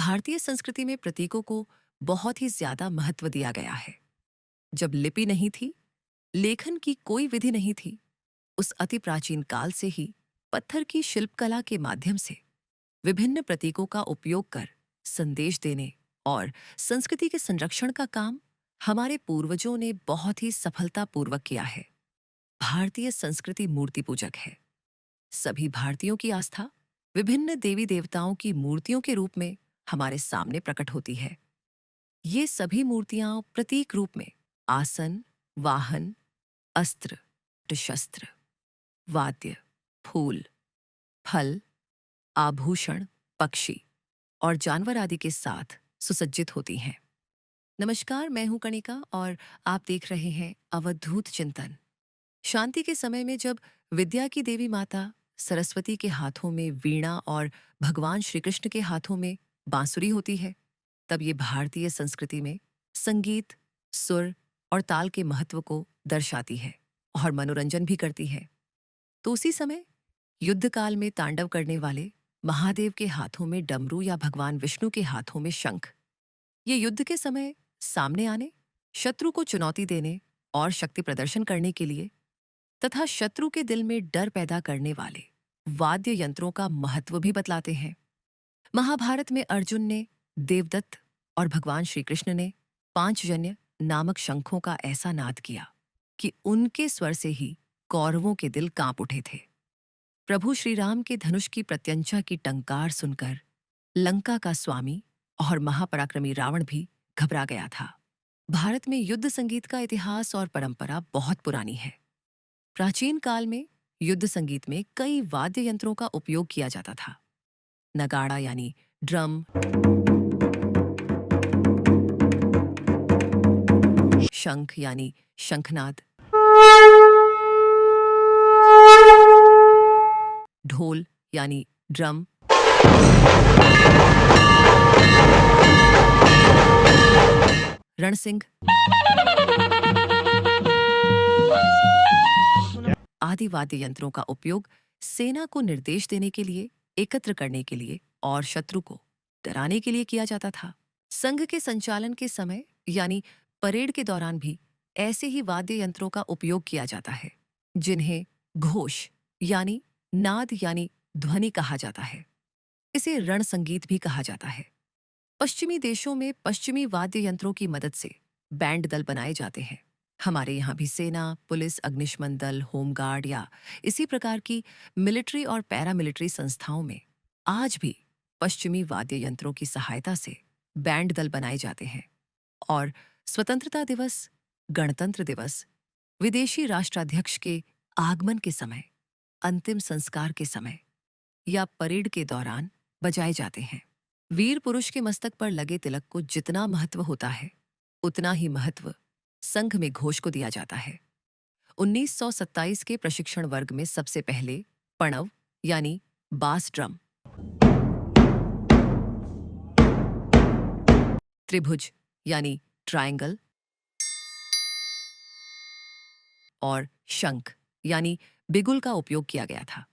भारतीय संस्कृति में प्रतीकों को बहुत ही ज्यादा महत्व दिया गया है। जब लिपि नहीं थी, लेखन की कोई विधि नहीं थी, उस अति प्राचीन काल से ही पत्थर की शिल्पकला के माध्यम से विभिन्न प्रतीकों का उपयोग कर संदेश देने और संस्कृति के संरक्षण का काम हमारे पूर्वजों ने बहुत ही सफलतापूर्वक किया है। भारतीय संस्कृति मूर्ति पूजक है। सभी भारतीयों की आस्था विभिन्न देवी देवताओं की मूर्तियों के रूप में हमारे सामने प्रकट होती है। ये सभी मूर्तियां प्रतीक रूप में आसन, वाहन, अस्त्र, शस्त्र, वाद्य, फूल, फल, आभूषण, पक्षी और जानवर आदि के साथ सुसज्जित होती हैं। नमस्कार, मैं हूं कणिका और आप देख रहे हैं अवधूत चिंतन। शांति के समय में जब विद्या की देवी माता सरस्वती के हाथों में वीणा और भगवान श्री कृष्ण के हाथों में बांसुरी होती है, तब ये भारतीय संस्कृति में संगीत, सुर और ताल के महत्व को दर्शाती है और मनोरंजन भी करती है। तो उसी समय युद्ध काल में तांडव करने वाले महादेव के हाथों में डमरू या भगवान विष्णु के हाथों में शंख, ये युद्ध के समय सामने आने, शत्रु को चुनौती देने और शक्ति प्रदर्शन करने के लिए तथा शत्रु के दिल में डर पैदा करने वाले वाद्य यंत्रों का महत्व भी बतलाते हैं। महाभारत में अर्जुन ने देवदत्त और भगवान श्री कृष्ण ने पांचजन्य नामक शंखों का ऐसा नाद किया कि उनके स्वर से ही कौरवों के दिल कांप उठे थे। प्रभु श्री राम के धनुष की प्रत्यंचा की टंकार सुनकर लंका का स्वामी और महापराक्रमी रावण भी घबरा गया था। भारत में युद्ध संगीत का इतिहास और परंपरा बहुत पुरानी है। प्राचीन काल में युद्ध संगीत में कई वाद्य यंत्रों का उपयोग किया जाता था। नगाड़ा यानी ड्रम, शंख यानी शंखनाद, ढोल यानी ड्रम, रणसिंह आदि वाद्य यंत्रों का उपयोग सेना को निर्देश देने के लिए, एकत्र करने के लिए और शत्रु को डराने के लिए किया जाता था। संघ के संचालन के समय यानी परेड के दौरान भी ऐसे ही वाद्य यंत्रों का उपयोग किया जाता है, जिन्हें घोष यानी नाद यानी ध्वनि कहा जाता है। इसे रण संगीत भी कहा जाता है। पश्चिमी देशों में पश्चिमी वाद्य यंत्रों की मदद से बैंड दल बनाए जाते हैं। हमारे यहाँ भी सेना, पुलिस, अग्निशमन दल, होमगार्ड या इसी प्रकार की मिलिट्री और पैरामिलिट्री संस्थाओं में आज भी पश्चिमी वाद्य यंत्रों की सहायता से बैंड दल बनाए जाते हैं। और स्वतंत्रता दिवस, गणतंत्र दिवस, विदेशी राष्ट्राध्यक्ष के आगमन के समय, अंतिम संस्कार के समय या परेड के दौरान बजाए जाते हैं। वीर पुरुष के मस्तक पर लगे तिलक को जितना महत्व होता है, उतना ही महत्व संघ में घोष को दिया जाता है। 1927 के प्रशिक्षण वर्ग में सबसे पहले पणव यानी बास ड्रम, त्रिभुज यानी ट्रायंगल और शंख यानी बिगुल का उपयोग किया गया था।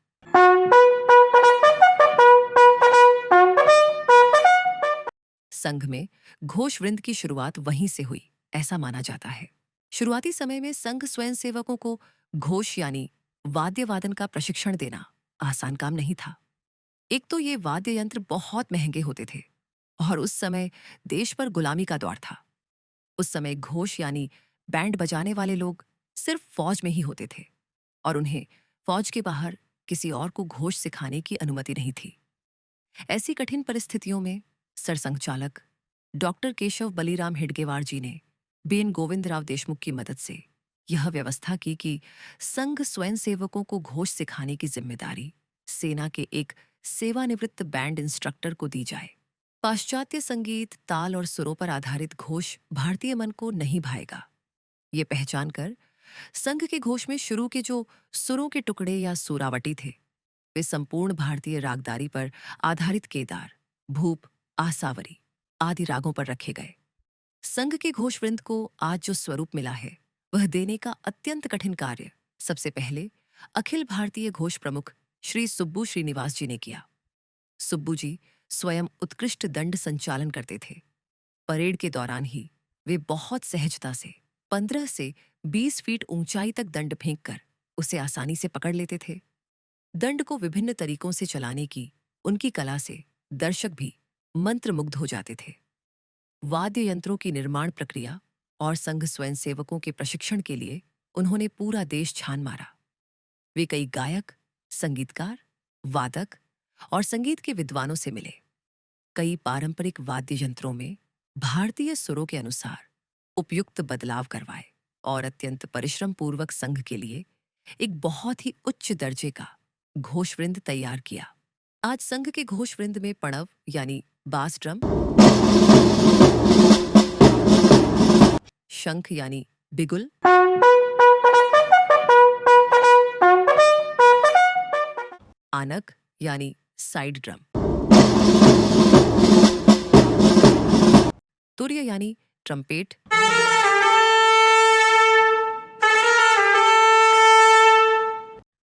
संघ में घोष वृंद की शुरुआत वहीं से हुई, ऐसा माना जाता है। शुरुआती समय में संघ स्वयंसेवकों को घोष यानी वाद्य वादन का प्रशिक्षण देना आसान काम नहीं था। एक तो ये वाद्य यंत्र बहुत महंगे होते थे और उस समय देश पर गुलामी का दौर था। उस समय घोष यानी बैंड बजाने वाले लोग सिर्फ फौज में ही होते थे और उन्हें फौज के बाहर किसी और को घोष सिखाने की अनुमति नहीं थी। ऐसी कठिन परिस्थितियों में सरसंघ चालक डॉक्टर केशव बलीराम हेडगेवार जी ने बेन गोविंदराव देशमुख की मदद से यह व्यवस्था की कि संघ स्वयंसेवकों को घोष सिखाने की जिम्मेदारी सेना के एक सेवानिवृत्त बैंड इंस्ट्रक्टर को दी जाए। पाश्चात्य संगीत, ताल और सुरों पर आधारित घोष भारतीय मन को नहीं भाएगा। ये पहचान कर संघ के घोष में शुरू के जो सुरों के टुकड़े या सुरावटी थे, वे संपूर्ण भारतीय रागदारी पर आधारित केदार, भूप, आसावरी आदि रागों पर रखे गए। संघ के घोषवृंद को आज जो स्वरूप मिला है, वह देने का अत्यंत कठिन कार्य सबसे पहले अखिल भारतीय घोष प्रमुख श्री सुब्बू श्रीनिवास जी ने किया। सुब्बू जी स्वयं उत्कृष्ट दंड संचालन करते थे। परेड के दौरान ही वे बहुत सहजता से 15 से 20 फीट ऊंचाई तक दंड फेंककर उसे आसानी से पकड़ लेते थे। दंड को विभिन्न तरीकों से चलाने की उनकी कला से दर्शक भी मंत्रमुग्ध हो जाते थे। वाद्य यंत्रों की निर्माण प्रक्रिया और संघ स्वयंसेवकों के प्रशिक्षण के लिए उन्होंने पूरा देश छान मारा। वे कई गायक, संगीतकार, वादक और संगीत के विद्वानों से मिले। कई पारंपरिक वाद्य यंत्रों में भारतीय सुरों के अनुसार उपयुक्त बदलाव करवाए और अत्यंत परिश्रम पूर्वक संघ के लिए एक बहुत ही उच्च दर्जे का घोषवृंद तैयार किया। आज संघ के घोषवृंद में पणव यानी बास ड्रम, शंख यानी बिगुल, आनक यानी साइड ड्रम, तुर्य यानी ट्रम्पेट,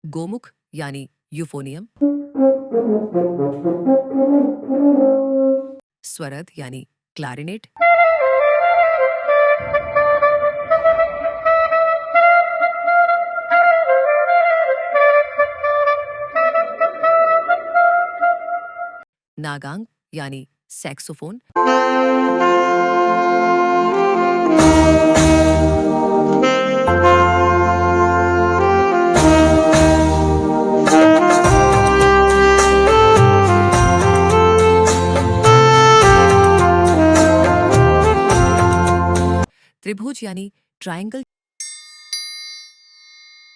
गोमुख यानी यूफोनियम, स्वरद यानी क्लारिनेट, नागांग यानी सैक्सोफोन, त्रिभुज यानी ट्रायंगल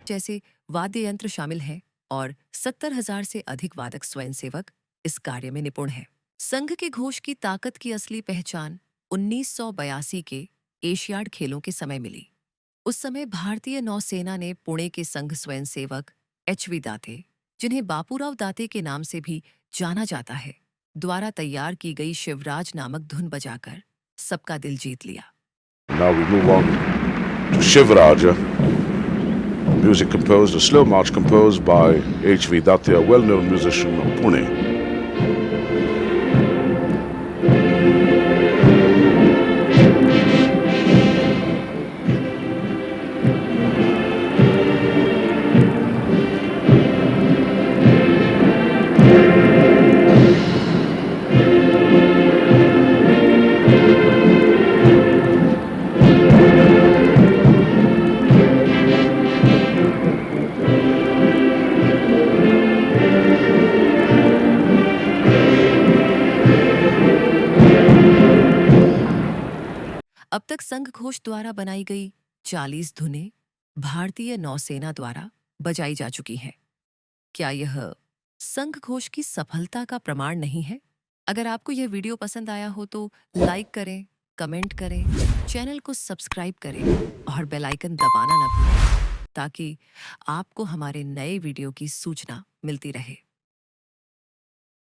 जैसे वाद्य यंत्र शामिल हैं और 70,000 से अधिक वादक स्वयंसेवक इस कार्य में निपुण हैं। संघ के घोष की ताकत की असली पहचान 1982 के एशियाड खेलों के समय मिली। उस समय भारतीय नौसेना ने पुणे के संघ स्वयंसेवक HV दाते, जिन्हें बापूराव दाते के नाम से भी जाना जाता है, द्वारा तैयार की गई शिवराज नामक धुन बजाकर सबका दिल जीत लिया। Now we move on to Shivaraja, music composed, a slow march composed by HV Datte, a well-known musician of Pune. अब तक संघ घोष द्वारा बनाई गई 40 धुनें भारतीय नौसेना द्वारा बजाई जा चुकी हैं। क्या यह संघ घोष की सफलता का प्रमाण नहीं है? अगर आपको यह वीडियो पसंद आया हो तो लाइक करें, कमेंट करें, चैनल को सब्सक्राइब करें और बेल आइकन दबाना न भूलें ताकि आपको हमारे नए वीडियो की सूचना मिलती रहे।